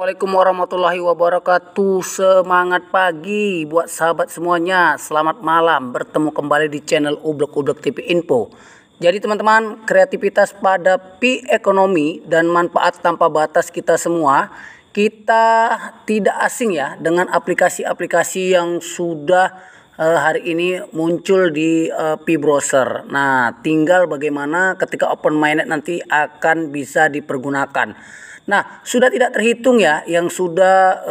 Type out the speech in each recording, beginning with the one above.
Assalamualaikum warahmatullahi wabarakatuh. Semangat pagi buat sahabat semuanya. Selamat malam, bertemu kembali di channel Ublek TV Info. Jadi teman-teman, kreativitas pada P-ekonomi dan manfaat tanpa batas kita semua. Kita tidak asing ya dengan aplikasi-aplikasi yang sudah hari ini muncul di P-browser. Nah, tinggal bagaimana ketika open mainnet nanti akan bisa dipergunakan. Nah, sudah tidak terhitung ya yang sudah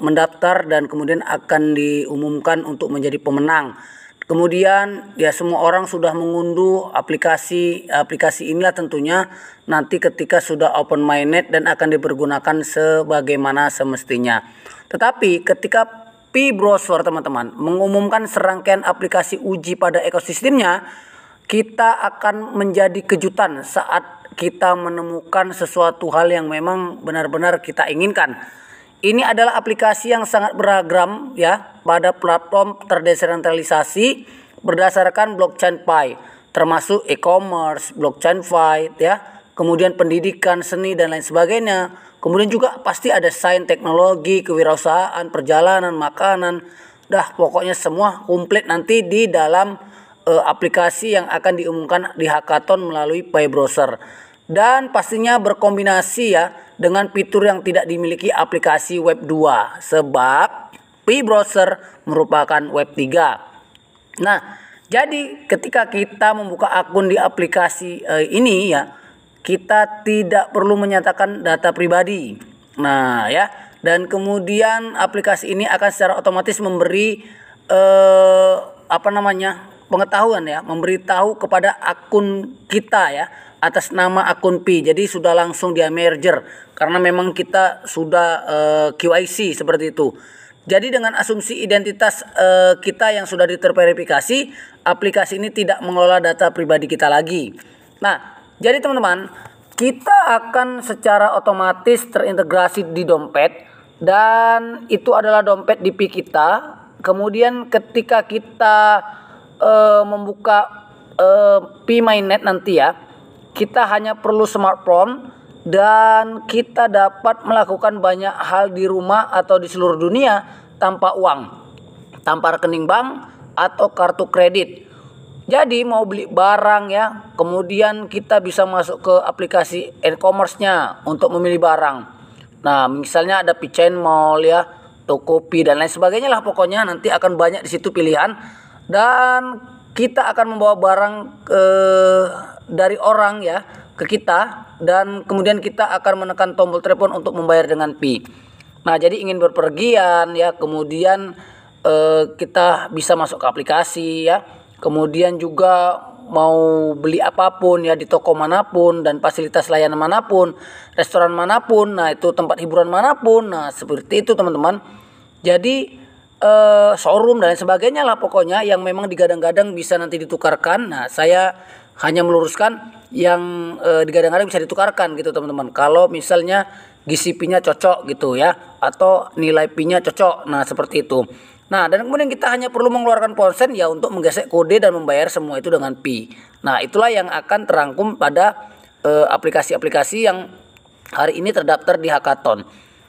mendaftar dan kemudian akan diumumkan untuk menjadi pemenang. Kemudian ya semua orang sudah mengunduh aplikasi inilah tentunya nanti ketika sudah open mainnet dan akan dipergunakan sebagaimana semestinya. Tetapi ketika P-browser teman-teman mengumumkan serangkaian aplikasi uji pada ekosistemnya, kita akan menjadi kejutan saat kita menemukan sesuatu hal yang memang benar-benar kita inginkan. Ini adalah aplikasi yang sangat beragam ya pada platform terdesentralisasi berdasarkan blockchain Pi, termasuk e-commerce, blockchain Pi ya, kemudian pendidikan, seni dan lain sebagainya. Kemudian juga pasti ada sains, teknologi, kewirausahaan, perjalanan, makanan. Dah pokoknya semua komplit nanti di dalam aplikasi yang akan diumumkan di hackathon melalui P-browser. Dan pastinya berkombinasi ya dengan fitur yang tidak dimiliki aplikasi web 2 sebab P-browser merupakan web 3. Nah, jadi ketika kita membuka akun di aplikasi ini ya, kita tidak perlu menyatakan data pribadi. Nah, ya, dan kemudian aplikasi ini akan secara otomatis memberi pengetahuan ya, memberitahu kepada akun kita ya atas nama akun Pi. Jadi sudah langsung dia merger karena memang kita sudah QIC seperti itu. Jadi dengan asumsi identitas kita yang sudah terverifikasi, aplikasi ini tidak mengelola data pribadi kita lagi. Nah, jadi teman-teman, kita akan secara otomatis terintegrasi di dompet dan itu adalah dompet di Pi kita. Kemudian ketika kita membuka Pi mainnet nanti ya, kita hanya perlu smartphone dan kita dapat melakukan banyak hal di rumah atau di seluruh dunia tanpa uang, tanpa rekening bank atau kartu kredit. Jadi mau beli barang ya, kemudian kita bisa masuk ke aplikasi e-commerce-nya untuk memilih barang. Nah, misalnya ada P-chain Mall ya, Tokopedia dan lain sebagainya lah, pokoknya nanti akan banyak di situ pilihan dan kita akan membawa barang dari orang ya ke kita dan kemudian kita akan menekan tombol telepon untuk membayar dengan Pi. Nah, jadi ingin berpergian ya, kemudian kita bisa masuk ke aplikasi ya. Kemudian juga mau beli apapun ya di toko manapun dan fasilitas layanan manapun, restoran manapun, nah itu tempat hiburan manapun. Nah, seperti itu teman-teman. Jadi showroom dan lain sebagainya lah pokoknya yang memang digadang-gadang bisa nanti ditukarkan. Nah, saya hanya meluruskan yang digadang-gadang bisa ditukarkan gitu teman-teman. Kalau misalnya GCP-nya cocok gitu ya, atau nilai Pi-nya cocok. Nah, seperti itu. Nah, dan kemudian kita hanya perlu mengeluarkan ponsen ya untuk menggesek kode dan membayar semua itu dengan Pi. Nah, itulah yang akan terangkum pada aplikasi-aplikasi yang hari ini terdaftar di hackathon.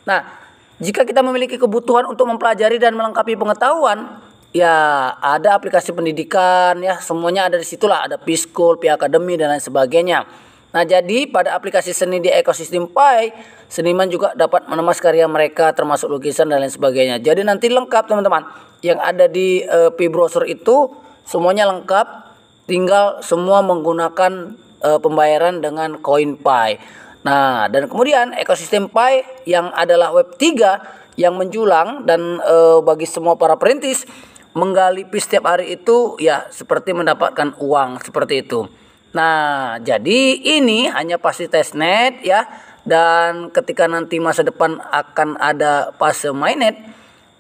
Nah, jika kita memiliki kebutuhan untuk mempelajari dan melengkapi pengetahuan, ya ada aplikasi pendidikan ya, semuanya ada di situlah, ada P-School, P-Academy dan lain sebagainya. Nah, jadi pada aplikasi seni di ekosistem Pi, seniman juga dapat mengemas karya mereka termasuk lukisan dan lain sebagainya. Jadi nanti lengkap teman-teman. Yang ada di P-browser itu semuanya lengkap, tinggal semua menggunakan pembayaran dengan koin Pi. Nah, dan kemudian ekosistem Pi yang adalah web 3 yang menjulang dan bagi semua para perintis menggali Pi setiap hari itu ya seperti mendapatkan uang seperti itu. Nah, jadi ini hanya pasti testnet ya, dan ketika nanti masa depan akan ada fase mainnet,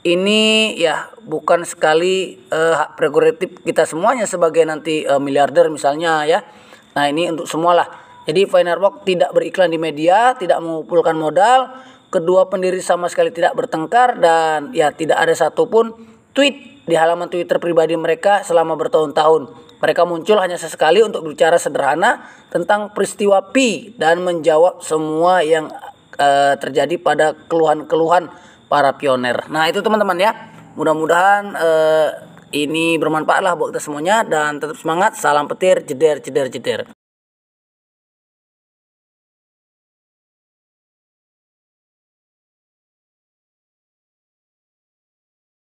ini ya bukan sekali hak prerogatif kita semuanya sebagai nanti miliarder misalnya ya. Nah, ini untuk semualah. Jadi Finerbox tidak beriklan di media, tidak mengumpulkan modal, kedua pendiri sama sekali tidak bertengkar dan ya tidak ada satupun tweet di halaman Twitter pribadi mereka selama bertahun-tahun. Mereka muncul hanya sesekali untuk bicara sederhana tentang peristiwa Pi dan menjawab semua yang terjadi pada keluhan-keluhan para pioner. Nah itu teman-teman ya, mudah-mudahan ini bermanfaat lah buat kita semuanya, dan tetap semangat, salam petir, jeder jeder jeder.